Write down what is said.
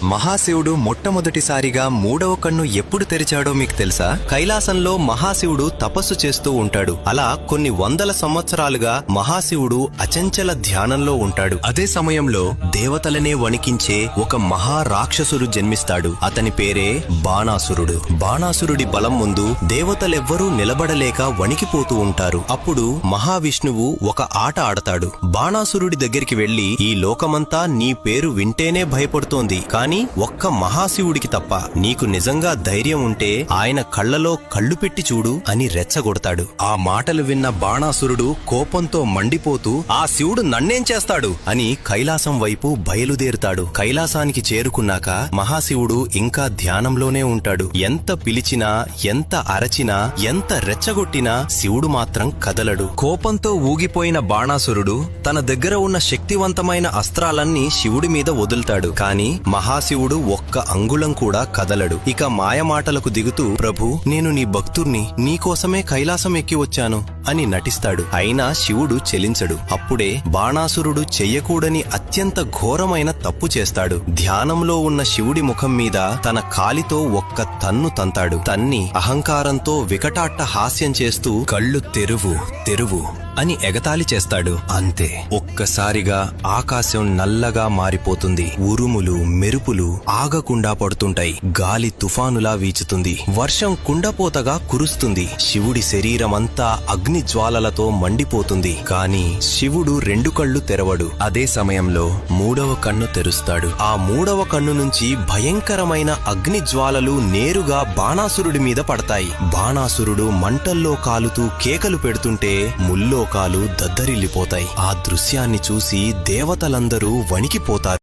మహాశివుడు మొట్టమొదటిసారిగా మూడవ కన్ను ఎప్పుడు తెరిచాడో మీకు తెలుసా? కైలాసంలో మహాశివుడు తపస్సు చేస్తూ ఉంటాడు. అలా కొన్ని వందల సంవత్సరాలుగా మహాశివుడు అచంచల ధ్యానంలో ఉంటాడు. అదే సమయంలో దేవతలనే వణికించే ఒక మహారాక్షసుడు జన్మిస్తాడు. అతని పేరే బాణాసురుడు. బాణాసురుడి బలం ముందు దేవతలెవ్వరూ నిలబడలేక వణికిపోతూ ఉంటారు. అప్పుడు మహావిష్ణువు ఒక ఆట ఆడతాడు. బాణాసురుడి దగ్గరికి వెళ్లి, ఈ లోకమంతా నీ పేరు వింటేనే భయపడుతోంది, కాని ఒక్క మహాశివుడికి తప్ప. నీకు నిజంగా ధైర్యం ఉంటే ఆయన కళ్లలో కళ్ళు పెట్టి చూడు అని రెచ్చగొడతాడు. ఆ మాటలు విన్న బాణాసురుడు కోపంతో మండిపోతూ, ఆ శివుడు నన్నేం చేస్తాడు అని కైలాసం వైపు బయలుదేరుతాడు. కైలాసానికి చేరుకున్నాక మహాశివుడు ఇంకా ధ్యానంలోనే ఉంటాడు. ఎంత పిలిచినా, ఎంత అరచినా, ఎంత రెచ్చగొట్టినా శివుడు మాత్రం కదలడు. కోపంతో ఊగిపోయిన బాణాసురుడు తన దగ్గర ఉన్న శక్తివంతమైన అస్త్రాలన్నీ శివుడి మీద వదులుతాడు. కాని మహాశివుడు ఒక్క అంగుళం కూడా కదలడు. ఇక మాయమాటలకు దిగుతూ, ప్రభు, నేను నీ భక్తుర్ని, నీకోసమే కైలాసం ఎక్కి వచ్చాను అని నటిస్తాడు. అయినా శివుడు చెలించడు. అప్పుడే బాణాసురుడు చెయ్యకూడని అత్యంత ఘోరమైన తప్పు చేస్తాడు. ధ్యానంలో ఉన్న శివుడి ముఖం మీద తన కాలితో ఒక్క తన్ను తంతాడు. తన్ని అహంకారంతో వికటాట్ట హాస్యం చేస్తూ, కళ్ళు తెరువు తెరువు అని ఎగతాళి చేస్తాడు. అంతే, ఒక్కసారిగా ఆకాశం నల్లగా మారిపోతుంది. ఉరుములు, మెరుపులు ఆగకుండా పడుతుంటాయి. గాలి తుఫానులా వీచుతుంది. వర్షం కుండపోతగా కురుస్తుంది. శివుడి శరీరమంతా అగ్ని జ్వాలలతో మండిపోతుంది. కాని శివుడు రెండు కళ్ళు తెరవడు. అదే సమయంలో మూడవ కన్ను తెరుస్తాడు. ఆ మూడవ కన్ను నుంచి భయంకరమైన అగ్ని జ్వాలలు నేరుగా బాణాసురుడి మీద పడతాయి. బాణాసురుడు మంటల్లో కాలుతూ కేకలు పెడుతుంటే ముల్లోకాలు దద్దరిల్లిపోతాయి. ఆ దృశ్యాన్ని చూసి దేవతలందరూ వణికిపోతారు.